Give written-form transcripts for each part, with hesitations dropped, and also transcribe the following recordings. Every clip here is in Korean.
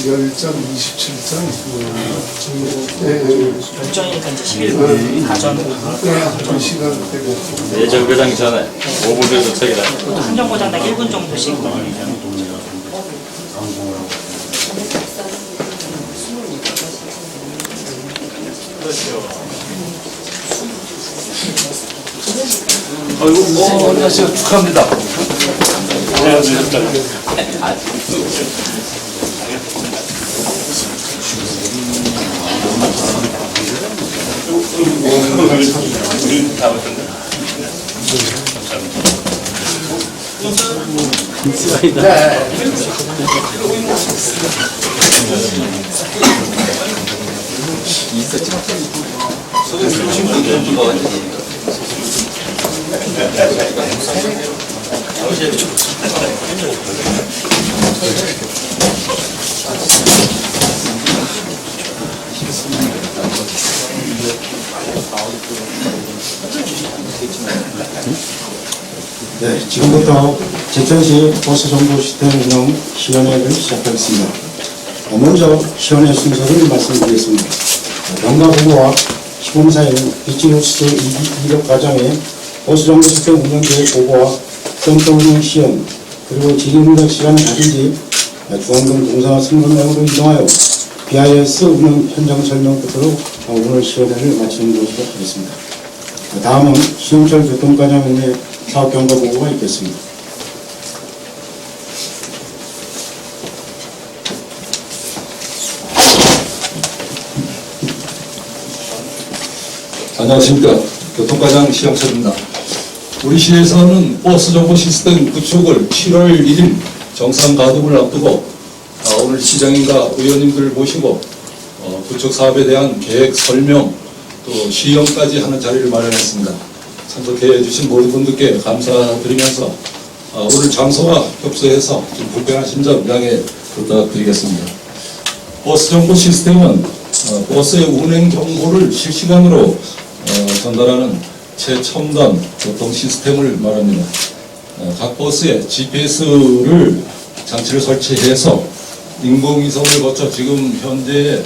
10장, 27장, 결정이니까 이제 11분 다전 한 시간 되고. 정거장 전에 5분 정도 책이라. 한 정거장당 1분 정도씩. 안녕하세요. 축하합니다. 네, 지금부터 제천시 버스 정보 시스템 운영 시연회를 시작하겠습니다. 먼저 시연회 순서를 말씀드리겠습니다. 병가 후보와 시공사인 비치뉴스 이력 과장의 버스 정보 시스템 운영 계획 보고와 센터 운영 시연, 그리고 질의응답 시간을 가진 뒤 중앙동 동사 승강장으로 이동하여 BIS 운영 현장 설명 끝으로 오늘 시연회를 마치는 것으로 하겠습니다. 다음은 시흥철 교통과장의 사업 경과 보고가 있겠습니다. 안녕하십니까. 교통과장 시영철입니다. 우리 시에서는 버스 정보 시스템 구축을 7월 1일 정상 가동을 앞두고 오늘 시장님과 의원님들 모시고 구축 사업에 대한 계획 설명 또 시연까지 하는 자리를 마련했습니다. 참석해 주신 모든 분들께 감사드리면서 오늘 장소와 협소해서 좀 불편하신 점 양해 부탁드리겠습니다. 버스 정보 시스템은 버스의 운행 정보를 실시간으로 전달하는 최첨단 교통 시스템을 말합니다. 각 버스에 GPS를 장치를 설치해서 인공위성을 거쳐 지금 현재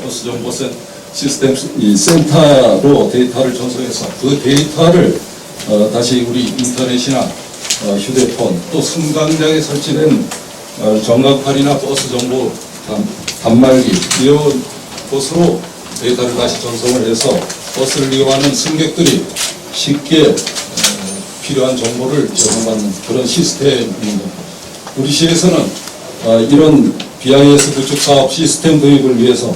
버스 정보 시스템 센터로 데이터를 전송해서 그 데이터를 다시 우리 인터넷이나 휴대폰 또 승강장에 설치된 정각판이나 버스 정보 단말기 이런 곳으로 데이터를 다시 전송을 해서 버스를 이용하는 승객들이 쉽게 필요한 정보를 제공받는 그런 시스템입니다. 우리 시에서는 이런 BIS 구축 사업 시스템 도입을 위해서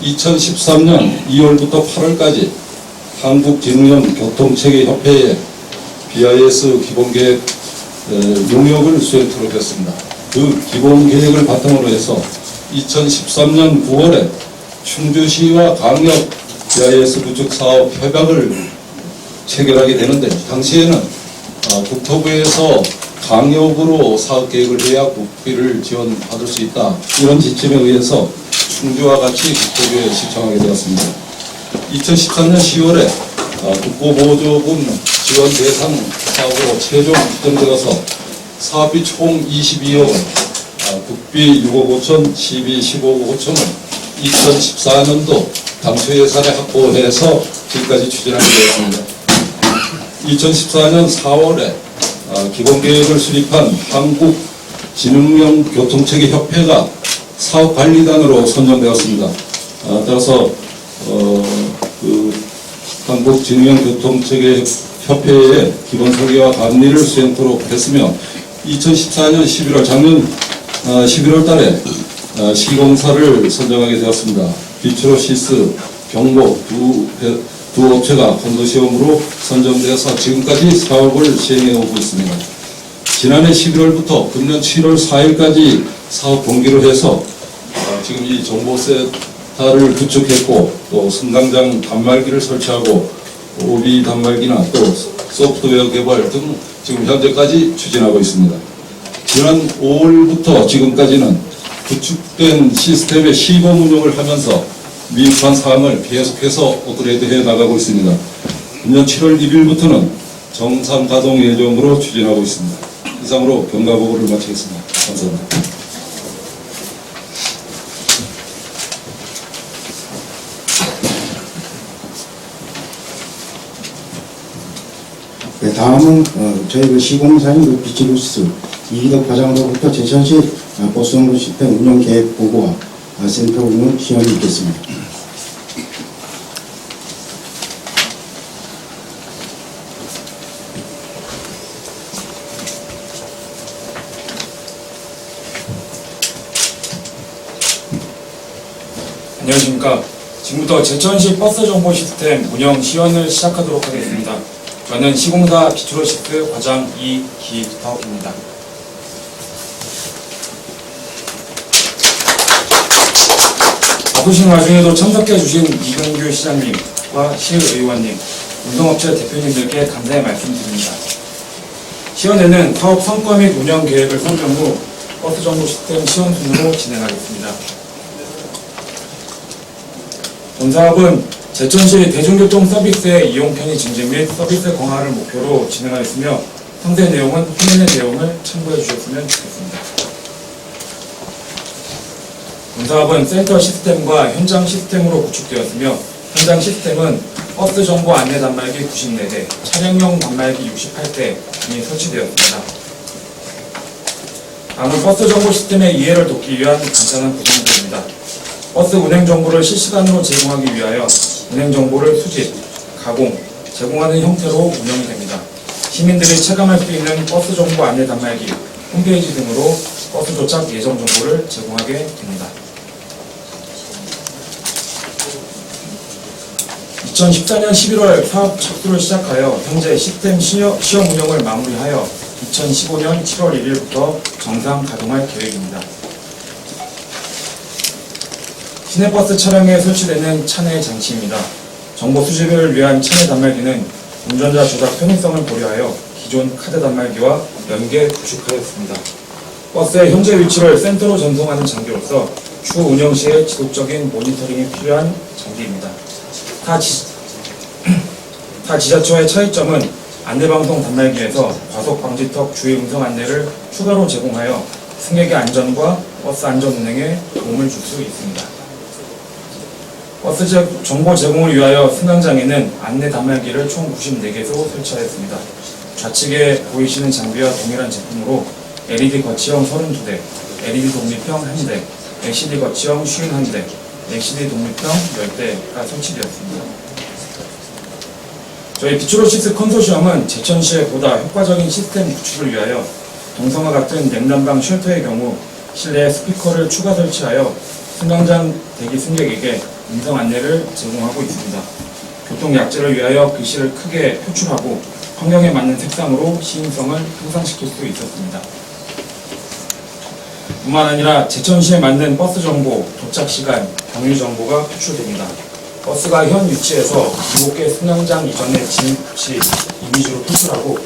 2013년 2월부터 8월까지 한국진흥형 교통체계협회에 BIS 기본계획 용역을 수행토록 했습니다. 그 기본계획을 바탕으로 해서 2013년 9월에 충주시와 강력 BIS 구축 사업 협약을 체결하게 되는데 당시에는 국토부에서 강력으로 사업 계획을 해야 국비를 지원받을 수 있다. 이런 지침에 의해서 충주와 같이 국토부에 신청하게 되었습니다. 2014년 10월에 국고보조금 지원 대상 사업으로 최종 지정되어서 사업비 총 22억 원, 국비 6억 5천, 시비 15억 5천은 2014년도 당초 예산에 확보해서 지금까지 추진하게 되었습니다. 2014년 4월에 기본계획을 수립한 한국진흥형 교통체계협회가 사업관리단으로 선정되었습니다. 따라서 그 한국진흥형 교통체계협회의 기본설계와 관리를 수행토록 했으며 2014년 11월 작년 11월 달에 시공사를 선정하게 되었습니다. 비트로시스, 경보 두 업체가 컨소시엄으로 선정되어서 지금까지 사업을 시행해 오고 있습니다. 지난해 11월부터 금년 7월 4일까지 사업 동기로 해서 지금 이 정보센터를 구축했고 또 승강장 단말기를 설치하고 OB 단말기나 또 소프트웨어 개발 등 지금 현재까지 추진하고 있습니다. 지난 5월부터 지금까지는 구축된 시스템의 시범 운영을 하면서 미흡한 사항을 계속해서 업그레이드해 나가고 있습니다. 금년 7월 1일부터는 정상 가동 예정으로 추진하고 있습니다. 이상으로 경과보고를 마치겠습니다. 감사합니다. 네, 다음은 저희 그 시공사인 그 비치루스 이기덕 과장으로부터 제천시 버스 정보 시스템 운영 계획 보고와 센터 운영 시연이 있겠습니다. 안녕하십니까. 지금부터 제천시 버스 정보 시스템 운영 시연을 시작하도록 하겠습니다. 저는 시공사 비추로시스 과장 이기덕입니다. 바쁘신 와중에도 참석해 주신 이근규 시장님과 시의원님, 운송업체 대표님들께 감사의 말씀드립니다. 시연회는 사업 성과 및 운영 계획을 설명 후 버스 정보 시스템 시연 순으로 진행하겠습니다. 본 사업은 제천시 대중교통 서비스의 이용 편의 증진 및 서비스 강화를 목표로 진행하였으며 상세 내용은 화면의 내용을 참고해 주셨으면 좋겠습니다. 본 사업은 센터 시스템과 현장 시스템으로 구축되었으며 현장 시스템은 버스 정보 안내 단말기 94대, 차량용 단말기 68대이 설치되었습니다. 다음은 버스 정보 시스템의 이해를 돕기 위한 간단한 구성들입니다. 버스 운행 정보를 실시간으로 제공하기 위하여 운행 정보를 수집, 가공, 제공하는 형태로 운영이 됩니다. 시민들이 체감할 수 있는 버스 정보 안내 단말기, 홈페이지 등으로 버스 도착 예정 정보를 제공하게 됩니다. 2014년 11월 사업 착수를 시작하여 현재 시스템 시험 운영을 마무리하여 2015년 7월 1일부터 정상 가동할 계획입니다. 시내버스 차량에 설치되는 차내 장치입니다. 정보 수집을 위한 차내 단말기는 운전자 조작 편의성을 고려하여 기존 카드 단말기와 연계 구축하였습니다. 버스의 현재 위치를 센터로 전송하는 장비로서 추후 운영 시에 지속적인 모니터링이 필요한 장비입니다. 타 지자체의 차이점은 안내방송 단말기에서 과속 방지턱 주의 음성 안내를 추가로 제공하여 승객의 안전과 버스 안전 운행에 도움을 줄 수 있습니다. 버스 정보 제공을 위하여 승강장에는 안내 단말기를 총 94개소 설치하였습니다. 좌측에 보이시는 장비와 동일한 제품으로 LED 거치형 32대, LED 독립형 1대, LCD 거치형 51대, LCD 독립형 10대가 설치되었습니다. 저희 비추로시스 컨소시엄은 제천시의 보다 효과적인 시스템 구축을 위하여 동성과 같은 냉난방 쉘터의 경우 실내에 스피커를 추가 설치하여 승강장 대기 승객에게 음성 안내를 제공하고 있습니다. 교통 약자를 위하여 글씨를 크게 표출하고 환경에 맞는 색상으로 시인성을 향상시킬 수 있었습니다. 뿐만 아니라 제천시에 맞는 버스 정보, 도착 시간, 경유 정보가 표출됩니다. 버스가 현 위치에서 7개 승강장 이전의 진입시 이미지로 표출하고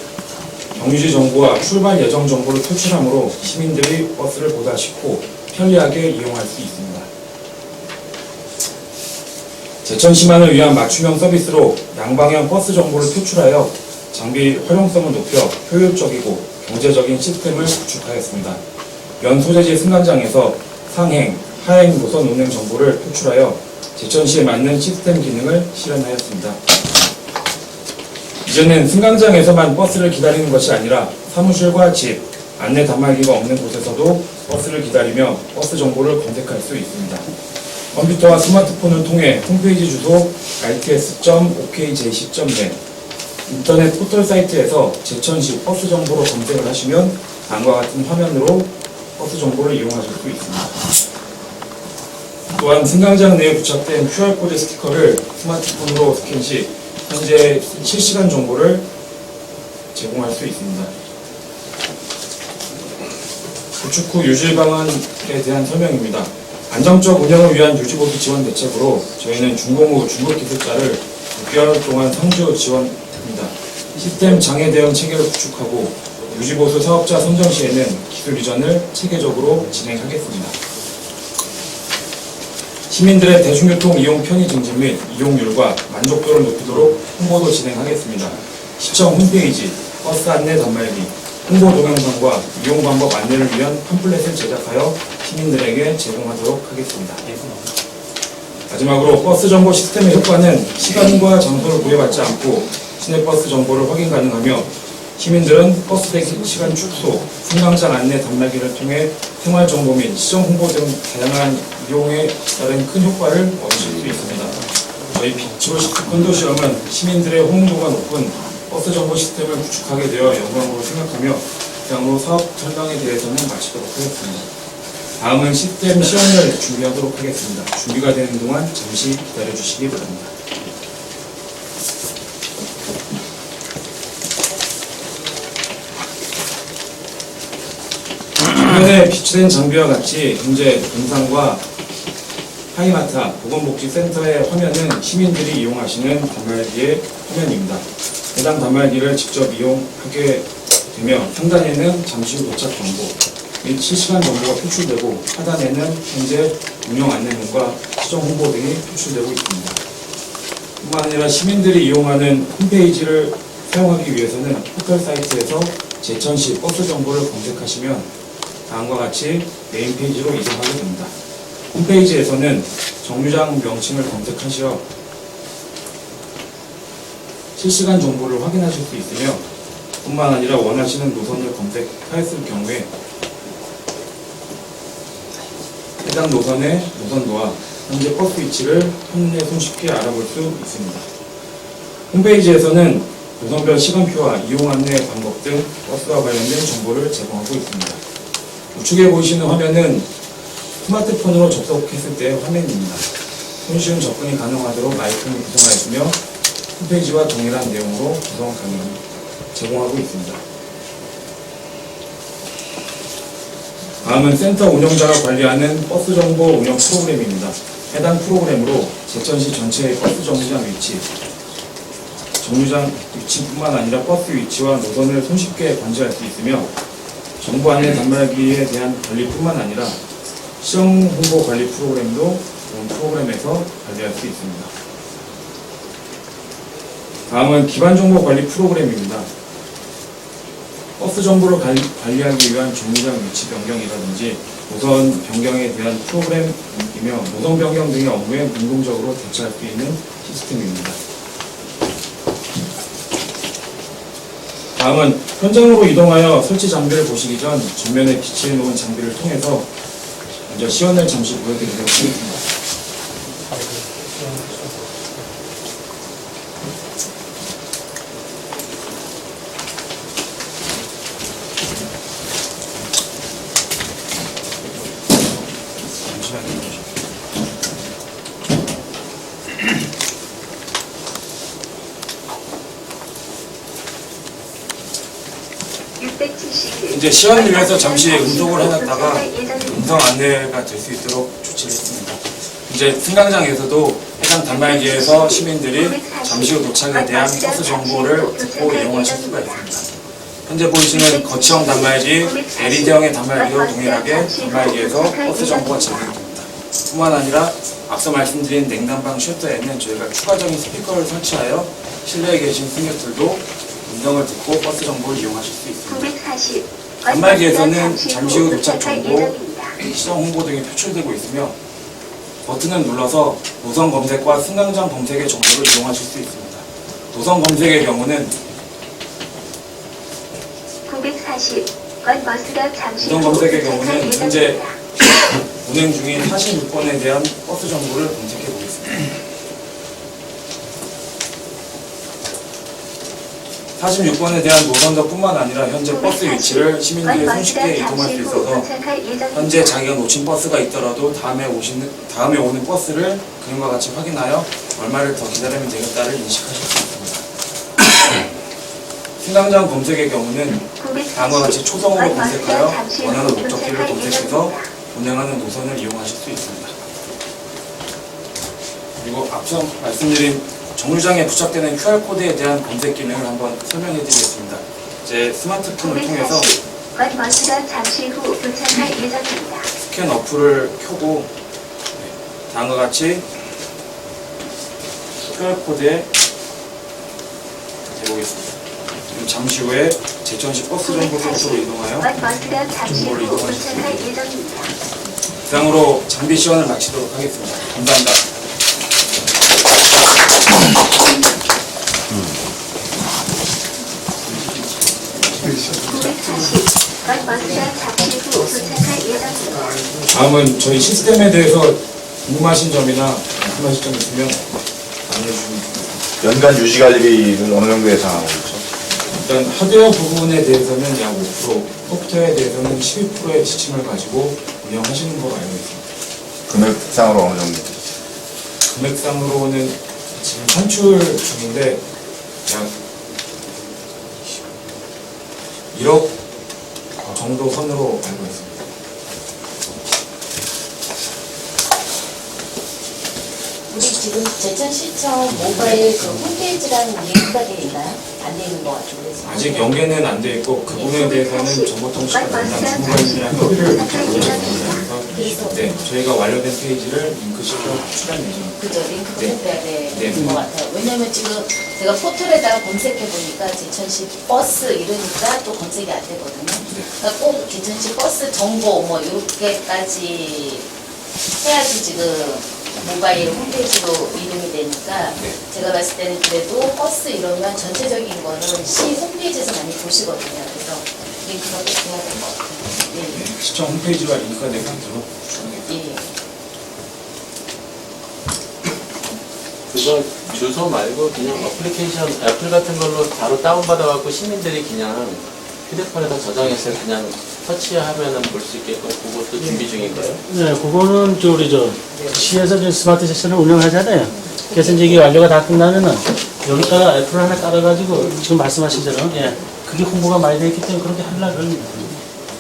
경유지 정보와 출발 예정 정보를 표출하므로 시민들이 버스를 보다 쉽고 편리하게 이용할 수 있습니다. 제천시만을 위한 맞춤형 서비스로 양방향 버스 정보를 표출하여 장비 활용성을 높여 효율적이고 경제적인 시스템을 구축하였습니다. 연 소재지 승강장에서 상행, 하행 노선 운행 정보를 표출하여 제천시에 맞는 시스템 기능을 실현하였습니다. 이제는 승강장에서만 버스를 기다리는 것이 아니라 사무실과 집, 안내 단말기가 없는 곳에서도 버스를 기다리며 버스 정보를 검색할 수 있습니다. 컴퓨터와 스마트폰을 통해 홈페이지 주소 rts.okjc.net 인터넷 포털 사이트에서 제천시 버스 정보로 검색을 하시면 다음과 같은 화면으로 버스 정보를 이용하실 수 있습니다. 또한 승강장 내에 부착된 QR코드 스티커를 스마트폰으로 스캔 시 현재 실시간 정보를 제공할 수 있습니다. 구축 후 유지 방안에 대한 설명입니다. 안정적 운영을 위한 유지보수 지원 대책으로 저희는 중공후 중급기술자를 6개월 동안 상주 지원합니다. 시스템 장애 대응 체계를 구축하고 유지보수 사업자 선정 시에는 기술 이전을 체계적으로 진행하겠습니다. 시민들의 대중교통 이용 편의 증진 및 이용률과 만족도를 높이도록 홍보도 진행하겠습니다. 시청 홈페이지, 버스 안내 단말기, 홍보 동영상과 이용 방법 안내를 위한 팜플렛을 제작하여 시민들에게 제공하도록 하겠습니다. 마지막으로 버스 정보 시스템의 효과는 시간과 장소를 구애받지 않고 시내버스 정보를 확인 가능하며 시민들은 버스 대기 시간 축소, 승강장 안내 단말기를 통해 생활 정보 및 시정 홍보 등 다양한 이용에 따른 큰 효과를 얻으실 수 있습니다. 저희 비치볼 컨도시엄은 시민들의 호응도가 높은 버스 정보 시스템을 구축하게 되어 영광으로 생각하며 이상으로 사업 설명에 대해서는 마치도록 하겠습니다. 다음은 시스템 시연을 준비하도록 하겠습니다. 준비가 되는 동안 잠시 기다려주시기 바랍니다. 화면에 비치된 장비와 같이 현재 동산과 하이마타 보건복지센터의 화면은 시민들이 이용하시는 단말기의 화면입니다. 해당 단말기를 직접 이용하게 되며 상단에는 잠시 후 도착 정보 및 실시간 정보가 표출되고 하단에는 현재 운영 안내문과 시정 홍보 등이 표출되고 있습니다. 뿐만 아니라 시민들이 이용하는 홈페이지를 사용하기 위해서는 포털 사이트에서 제천시 버스 정보를 검색하시면 다음과 같이 메인 페이지로 이동하게 됩니다. 홈페이지에서는 정류장 명칭을 검색하시어 실시간 정보를 확인하실 수 있으며 뿐만 아니라 원하시는 노선을 검색하였을 경우에 해당 노선의 노선도와 현재 버스 위치를 한눈에 손쉽게 알아볼 수 있습니다. 홈페이지에서는 노선별 시간표와 이용 안내 방법 등 버스와 관련된 정보를 제공하고 있습니다. 우측에 보이시는 화면은 스마트폰으로 접속했을 때의 화면입니다. 손쉬운 접근이 가능하도록 마이크를 구성하였으며 홈페이지와 동일한 내용으로 구성 가능 제공하고 있습니다. 다음은 센터 운영자가 관리하는 버스 정보 운영 프로그램입니다. 해당 프로그램으로 제천시 전체의 버스 정류장 위치, 정류장 위치뿐만 아니라 버스 위치와 노선을 손쉽게 관리할 수 있으며 정보 안내 단말기에 대한 관리뿐만 아니라 시정 홍보 관리 프로그램도 이런 프로그램에서 관리할 수 있습니다. 다음은 기반 정보 관리 프로그램입니다. 버스 정보를 관리하기 위한 정류장 위치 변경이라든지 노선 변경에 대한 프로그램이며 노선 변경 등의 업무에 능동적으로 대처할 수 있는 시스템입니다. 다음은 현장으로 이동하여 설치 장비를 보시기 전 전면에 비치해 놓은 장비를 통해서 먼저 시연을 잠시 보여드리도록 하겠습니다. 이제 시연을 위해서 잠시 음성을 해놨다가 음성 안내가 될 수 있도록 조치를 했습니다. 이제 승강장에서도 해당 단말기에서 시민들이 잠시 후 도착에 대한 버스 정보를 듣고 이용하실 수가 있습니다. 현재 보이시는 거치형 단말기, LED형의 단말기도 동일하게 단말기에서 버스 정보가 제공됩니다. 뿐만 아니라 앞서 말씀드린 냉난방 쉘터에는 저희가 추가적인 스피커를 설치하여 실내에 계신 승객들도 음성을 듣고 버스 정보를 이용하실 수 있습니다. 단말기에서는 잠시 후 도착 정보, 시정 홍보 등이 표출되고 있으며 버튼을 눌러서 노선 검색과 승강장 검색의 정보를 이용하실 수 있습니다. 노선 검색의 경우는 노선 검색의 경우는 현재 운행 중인 46번에 대한 버스 정보를 검색해 보겠습니다. 46번에 대한 노선도뿐만 아니라 현재 버스 위치를 시민들이 손쉽게 이동할 수 있어서 현재 자기가 놓친 버스가 있더라도 다음에 오는 버스를 그림과 같이 확인하여 얼마를 더 기다리면 되겠다를 인식하실 수 있습니다. 승강장 검색의 경우는 다음과 같이 초성으로 검색하여 원하는 목적지를 검색해서 운행하는 노선을 이용하실 수 있습니다. 그리고 앞서 말씀드린 정류장에 부착되는 QR코드에 대한 검색 기능을 한번 설명해 드리겠습니다. 제 스마트폰을 통해서 스캔 어플을 켜고 다음과 같이 QR코드에 해보겠습니다. 그럼 잠시 후에 제천시 버스 정보 센터로 이동하여 정보를 이동하겠습니다. 이상으로 장비 시연을 마치도록 하겠습니다. 감사합니다. 다음은 저희 시스템에 대해서 궁금하신 점이나 말씀하실 점 있으면 알려주시면 좋겠습니다. 연간 유지 관리비는 어느 정도 예상하고 있죠? 일단 하드웨어 부분에 대해서는 약 5%, 소프트웨어에 대해서는 12%의 지침을 가지고 운영하시는 걸로 알고 있습니다. 금액상으로 어느 정도? 금액상으로는 지금 산출 중인데 약 1억 정도 선으로 알고 있습니다. 우리 지금 제천시청 모바일 그 홈페이지랑 링크가 되어 있나요? 안 되어 있는 것 같은데 지금. 아직 연계는 안 돼 있고 그 부분에 대해서는 정보통신과 담당 주무관님이랑 협의를 해서 네, 저희가 완료된 페이지를 링크시켜 출연 예정입니다. 그죠? 링크가 네. 돼야 네. 되는 것 같아요. 왜냐면 지금 제가 포털에다가 검색해 보니까 제천시 버스 이러니까 또 검색이 안 되거든요. 그러니까 꼭 제천시 버스 정보 뭐 이렇게까지 해야지 지금 모바일 홈페이지로 이동이 되니까 네. 제가 봤을 때는 그래도 버스 이러면 전체적인 거는 시 홈페이지에서 많이 보시거든요. 그래서 링크가 꼭 돼야 될 것 같아요. 네. 네, 시청 홈페이지와 링크가 된 상태로 추천드립니다. 예. 그거 주소 말고 그냥 어플리케이션 애플 같은 걸로 바로 다운받아갖고 시민들이 그냥 휴대폰에다 저장해서 그냥 터치하면은 볼 수 있게끔 그것도 준비 중인 거예요? 네, 그거는 우리 시에서 이제 스마트 세션을 운영하잖아요. 그래서 이제 이게 완료가 다 끝나면은 여기다가 애플 하나 깔아가지고 지금 말씀하신 대로 그게 홍보가 많이 되어 있기 때문에 그렇게 하려고 합니다.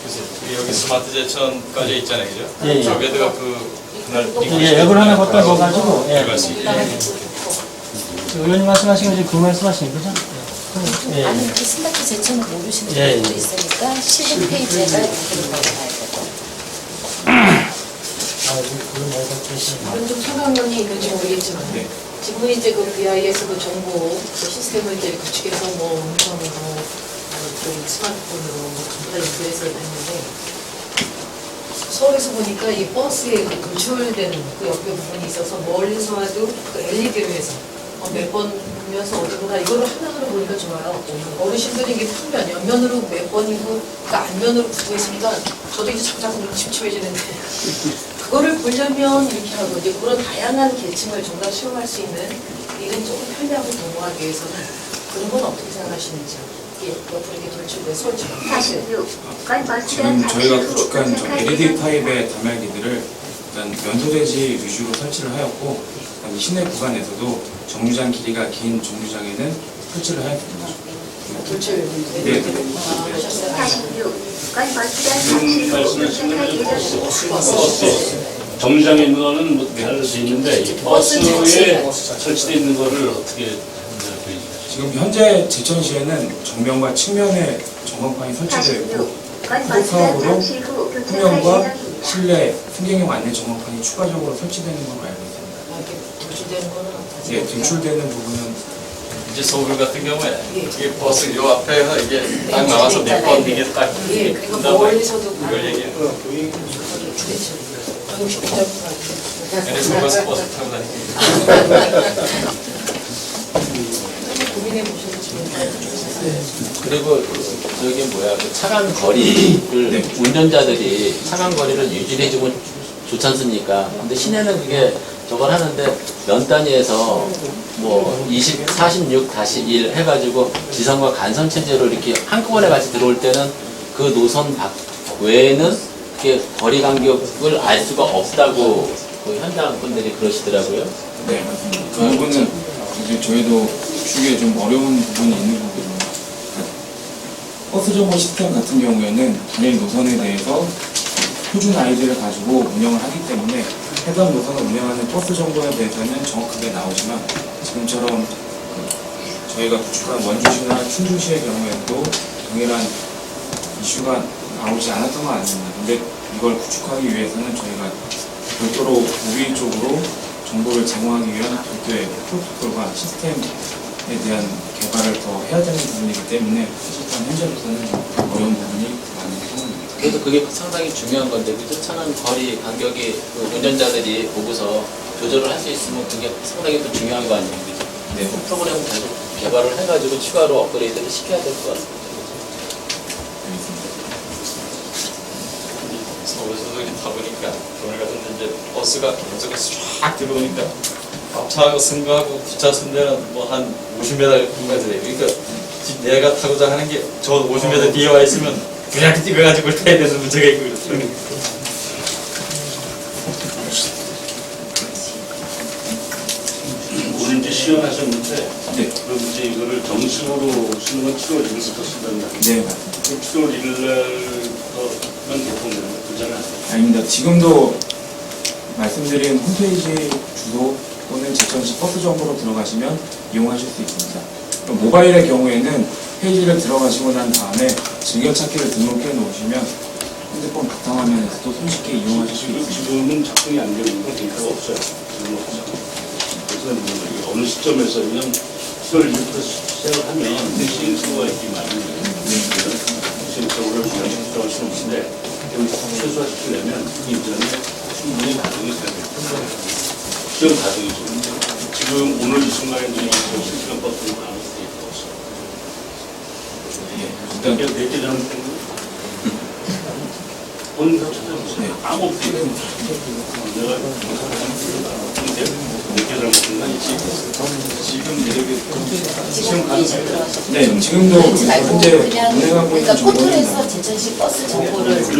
그래서 여기 스마트 제천 깔려 있잖아요, 그죠? 예, 예. 저기다가 그날 앱을 하나 갖다 넣어가지고 들어갈 수 있게. 의원님 말씀하신 거 지금 그 말씀하신 거죠? 예. 아니 그 스마트 제천을 모르시는 예, 분들도 예. 있으니까 시 홈페이지에다 링크를 넣어봐야 되고. 그럼 좀 설명이 있는지 모르겠지만 네. 지금 이제 그 BIS 그 정보 그 시스템을 이제 구축해서 뭐 음성으로 좀 스마트폰으로 뭐 전부 다 인터넷에 했는데 서울에서 보니까 이 버스에 그 검출되는 그 옆에 부분이 있어서 멀리서 와도 그 LED로 해서 몇 번 보면서 어디보다 이거를 화면으로 보니까 좋아요. 어르신들이 이게 평면, 옆면으로 몇 번이고 그 앞면으로 붙어 있으니까 저도 이제 자꾸 눈이 침침해지는데 그거를 보려면 이렇게 하고 이제 그런 다양한 계층을 정말 수용할 수 있는 일은 조금 편리하고 도모하기 위해서는 그런 건 어떻게 생각하시는지 이게 옆으로 이렇게 돌출돼서 서울처럼 지금 저희가 구축한 저 LED 타입의 단말기들을 일단 연소대지 위주로 설치를 하였고 그다음에 시내 구간에서도 정류장 길이가 긴 정류장에는 설치를 하였습니다. 돌출 네. 정류장에 있는 거는 뭐 다를 수 있는데 이 버스에 설치되어 있는 거를 어떻게 보여주세요? 지금 현재 제천시에는 정면과 측면에 전광판이 설치되어 있고 후속사업으로 후면과 실내 승객용 안내 전광판이 추가적으로 설치되는 걸로 알고 있습니다. 이렇게 돌출되는 거는 예, 돌출되는 부분은 이제 서울 같은 경우에 이게 버스 요 앞에서 이게 딱 나와서 몇 번 이게 딱 예, 그리고 끝나고 멀리서도 이걸 얘기해요. 그래서 버스 타고 다니고. 고민해 보셔서 지금 그리고 저기 뭐야 그 차간 거리를 운전자들이 차간 거리를 유지해주면 좋지 않습니까? 근데 시내는 그게 저걸 하는데 면 단위에서 뭐 20, 46-1 해가지고 지선과 간선 체제로 이렇게 한꺼번에 같이 들어올 때는 그 노선 밖 외에는 이렇게 거리 간격을 알 수가 없다고 그 현장 분들이 그러시더라고요. 네, 맞습니다. 그 부분은 이제 저희도 구축에 좀 어려운 부분이 있는 부분이에요. 버스 정보 시스템 같은 경우에는 단일 노선에 대해서 표준 아이디를 가지고 운영을 하기 때문에 해당 노선을 운영하는 버스 정보에 대해서는 정확하게 나오지만 지금처럼 저희가 구축한 원주시나 충주시의 경우에도 동일한 이슈가 나오지 않았던 건 아닙니다. 근데 이걸 구축하기 위해서는 저희가 별도로 우리 쪽으로 정보를 제공하기 위한 별도의 프로토콜과 시스템에 대한 개발 개발을 더 해야 되는 부분이기 때문에 사실상 현재로서는 어려운 부분이 많은 상황입니다. 그래도 그게 상당히 중요한 건데 그죠? 차는 거리 간격이 그 운전자들이 보고서 조절을 할 수 있으면 그게 상당히 또 중요한 거 아니에요, 그죠? 네, 그 프로그램을 계속 개발을 해가지고 추가로 업그레이드를 시켜야 될 것 같습니다. 서울에서 이렇게 타보니까 오늘 같은 이제 버스가 계속해서 쫙 들어오니까 앞차하고 승거하고 뒷차선 데는 뭐 한 50m까지 돼요. 그러니까 내가 타고자 하는 게 저 50m 뒤에 와 있으면 그냥 뛰어가지고 타야 되는 문제가 있고 그렇더라고요. 오늘 이제 시연하셨는데 네. 그럼 이제 이거를 정식으로 쓰는 건 7월 1일부터 쓴다는 거 네, 맞습니다. 7월 1일 날만 개통되는 거 그잖아요. 아닙니다. 지금도 말씀드린 홈페이지 주소 또는 제천시 버스 정보로 들어가시면 이용하실 수 있습니다. 그럼 모바일의 경우에는 페이지를 들어가시고 난 다음에 즐겨찾기를 등록해 놓으시면 핸드폰 바탕화면에서도 손쉽게 이용하실 수 있습니다. 지금은 작동이 안 되는 건 데이터가 없어요. 지금 없어요. 그래서 이게 어느 시점에서 그냥 7월 1일부터 시작을 하면 대신 수가 있기 마련이에요. 시행적으로 시행할 수는 없는데 최소화시키려면 이전에 충분히 가동이 돼야 돼요. 시험 가동이 지금 오늘 이 순간에 실시간 버튼을 나눌 수 있어요. 일단 몇개 잘못된 본인도 찾아보세요. 아무것도 내가 몇개 잘못된 건 있지. 지금 이렇게 시험 가능해요. 네, 지금도 현재 운행하고 있는 그러니까 정보는 포털에서 제천시 버스 정보를 거기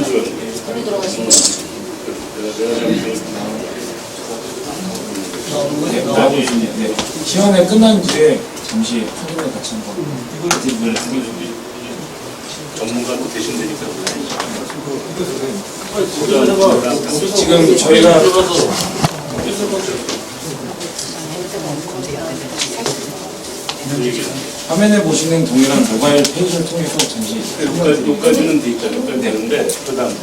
들어가시면 네, 나오고 있습니다. 네. 시연회 끝난 뒤에 잠시 확인을 같이 한번 전문가도 계신다니까. 지금 저희가 화면에 보시는 동일한 모바일 페이지를 통해서 잠시 여기까지는 돼 있잖아요. 여기까지 되는데 그다음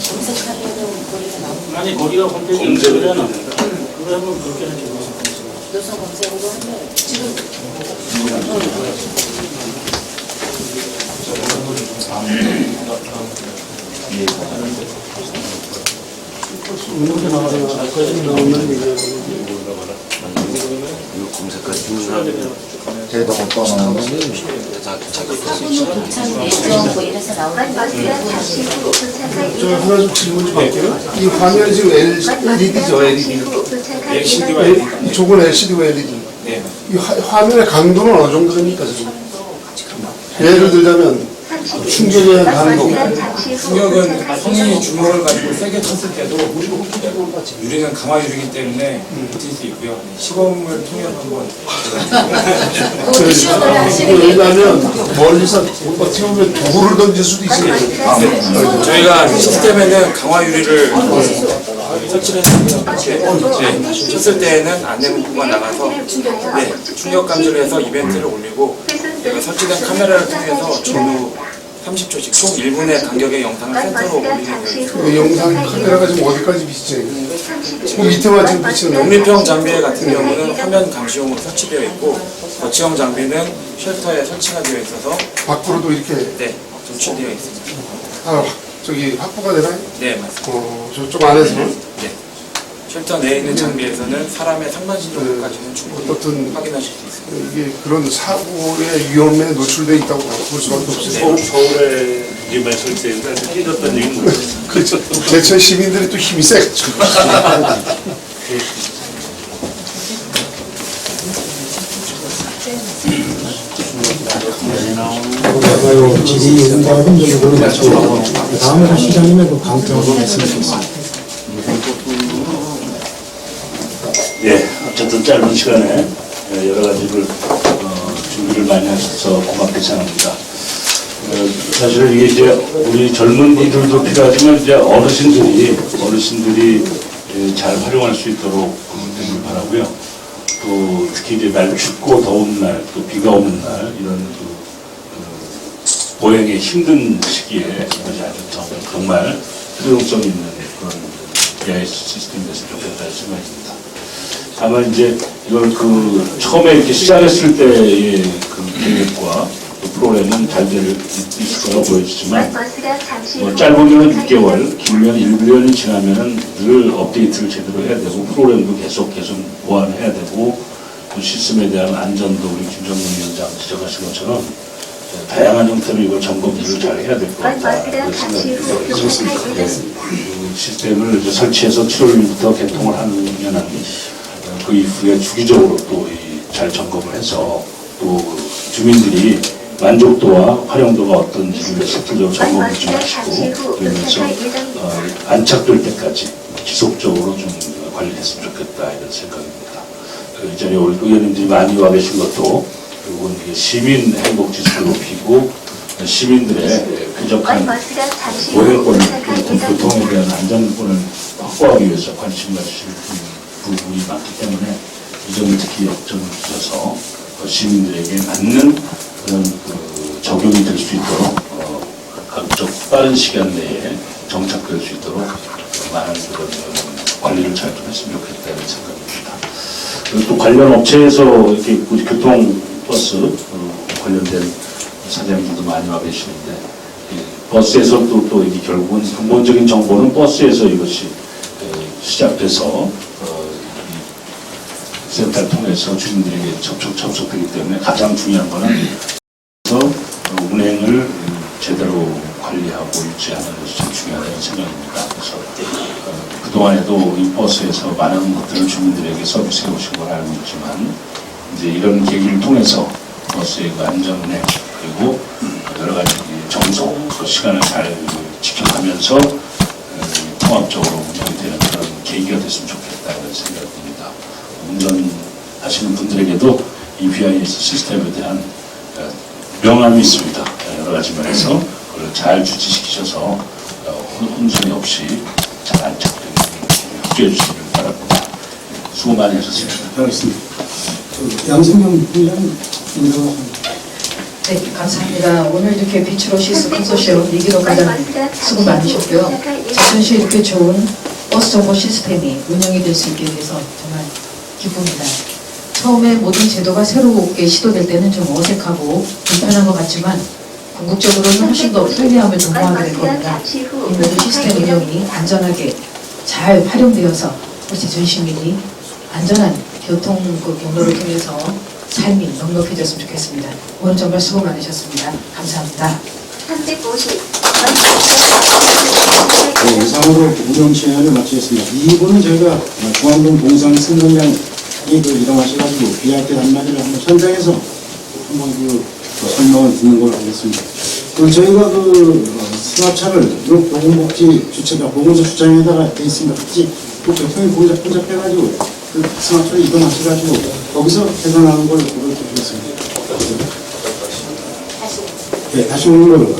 검색하려면 거리가 나오고 아니 거기가 홈페이지 검색을 그러잖아. 해야 된다. 그거 하면 그렇게 하지. 노선 검색으로 하면 지금 이렇게 나와서 거기 나오는 얘기가 대박 어떠나 사분후 도착 예정 뭐 이래서 나오는 저 하나 좀 질문 좀 할게요. 이 화면 지금 LED죠, LED. LCD와 저건 LCD고 LED. 네. 이 화면의 강도는 어느 정도 됩니까 지금? 예를 들자면 충격에 가는 거. 충격은 성인이 주먹을 가지고 세게 쳤을 때도 유리는 강화 유리이기 때문에 버틸 수 있고요. 시범을 통해서 한번 그것도 시연을 하시는 게 왜냐하면 멀리서 어떻게 보면 도구를 던질 수도 있으니까. 저희가 시스템에는 강화 유리를 설치를 했는데요. 네, 쳤을 때에는 안내 문구가 나가서 네, 충격 감지를 해서 이벤트를 올리고 저희가 설치된 카메라를 통해서 전후 30초씩 총 1분의 간격의 영상을 센터로 올리게 되어 있습니다. 그 영상 카메라가 지금 어디까지 비치죠? 그 밑에만 지금 비치는 거예요? 독립형 장비 같은 경우는 화면 감시용으로 설치되어 있고 거치형 장비는 쉘터에 설치가 되어 있어서 밖으로도 이렇게 네, 조치되어 있습니다. 저기 확보가 되나요? 네, 맞습니다. 저쪽 안에서는 네. 쉘터 내에 있는 장비에서는 사람의 상반신 정도까지는 충분히 어떤 확인하실 수 있습니다. 이게 그런 사고의 위험에 노출돼 있다고 볼 수밖에 없어요. 서울에 이만 설치했는데 깨졌다는 얘기는 뭐예요? 그렇죠. 제천 시민들이 또 힘이 세가지고. 그리고 질의 응답은 여기로 마치고 다음으로 시장님의 그 강점을 말씀해 주겠습니다. 예, 어쨌든 짧은 시간에 여러 가지를 준비를 많이 하셔서 고맙게 생각합니다. 사실 이게 이제 우리 젊은 분들도 필요하지만 이제 어르신들이 잘 활용할 수 있도록 되길 바라고요. 또 특히 이제 날 춥고 더운 날, 또 비가 오는 날 이런 보행에 힘든 시기에 이것이 아주 정말 효용성 있는 그런 AI 시스템이 됐으면 좋겠다는 생각입니다. 다만 이제 이걸 그 처음에 이렇게 시작했을 때의 그 계획과 그 프로그램은 잘 될 있을 거라고 보여지지만 뭐 짧으면 6개월, 길면 1년이 지나면은 늘 업데이트를 제대로 해야 되고 프로그램도 계속 보완해야 되고 그 시스템에 대한 안전도 우리 김정문 위원장 지적하신 것처럼 다양한 형태로 이걸 점검들을 잘 해야 될 것 같다는 생각이 들어요. 그 시스템을 이제 설치해서 7월부터 개통을 하면은 그 이후에 주기적으로 또 잘 점검을 해서 또 주민들이 만족도와 활용도가 어떤지를 실질적으로 점검을 좀 하시고 그러면서 안착될 때까지 지속적으로 좀 관리했으면 좋겠다 이런 생각입니다. 이 자리에 의원님들이 많이 와 계신 것도 결국은 시민 행복 지수를 높이고 시민들의 쾌적한 보행권, 교통에 대한 안전권을 확보하기 위해서 관심 가지실 부분이 많기 때문에 이 점을 특히 역점을 두셔서 시민들에게 맞는 그런 그 적용이 될 수 있도록 각적 빠른 시간 내에 정착될 수 있도록 많은 그런 관리를 잘 좀 했으면 좋겠다는 생각입니다. 그리고 또 관련 업체에서 이렇게 우리 교통버스 관련된 사장님들도 많이 와 계시는데 버스에서 또 이게 결국은 근본적인 정보는 버스에서 이것이 시작돼서 센터를 통해서 주민들에게 접촉되기 때문에 가장 중요한 것은 운행을 제대로 관리하고 유지하는 것이 참 중요하다는 생각입니다. 그래서 그동안에도 이 버스에서 많은 것들을 주민들에게 서비스해 오신 걸 알고 있지만 이제 이런 계기를 통해서 버스의 그 안전운행 그리고 여러 가지 정속, 그 시간을 잘 지켜가면서 통합적으로 운영이 되는 그런 계기가 됐으면 좋겠다 이런 생각이 듭니다. 운전하시는 분들에게도 이 VIS 시스템에 대한 명함이 있습니다. 여러 가지 면에서 그걸 잘 주지시키셔서 혼선이 없이 잘 안착되게 협조해 주시길 바랍니다. 수고 많이 하셨습니다. 알겠습니다. 양승경 부장 네, 감사합니다. 오늘 이렇게 비추로시스 컨소시엄 이기도 과장 수고 많으셨고요. 제천시 이렇게 좋은 버스 정보 시스템이 운영이 될 수 있게 돼서 정말 기쁩니다. 처음에 모든 제도가 새롭게 시도될 때는 좀 어색하고 불편한 것 같지만 궁극적으로는 훨씬 더 편리함을 도모하게 될 겁니다. 이 모든 시스템 운영이 안전하게 잘 활용되어서 우리 제천 시민이 안전한 교통 경로를 통해서 삶이 넉넉해졌으면 좋겠습니다. 오늘 정말 수고 많으셨습니다. 감사합니다. 350. 네, 이상으로 운영 시간을 마치겠습니다. 2부는 저희가 중앙동 동상 승강장이 이동하셔가지고 비할 때 한마디를 한번 현장에서 한번 그 설명을 듣는 걸로 하겠습니다. 그리고 저희가 승합차를 보건복지 주체가 보건소 주차장에다가 돼 있습니다. 같이 또 교통이 복잡해가지고 그 승합차를 이동하셔가지고 거기서 해산하는 걸 보여드리겠습니다. 네, 다시 오는 걸로.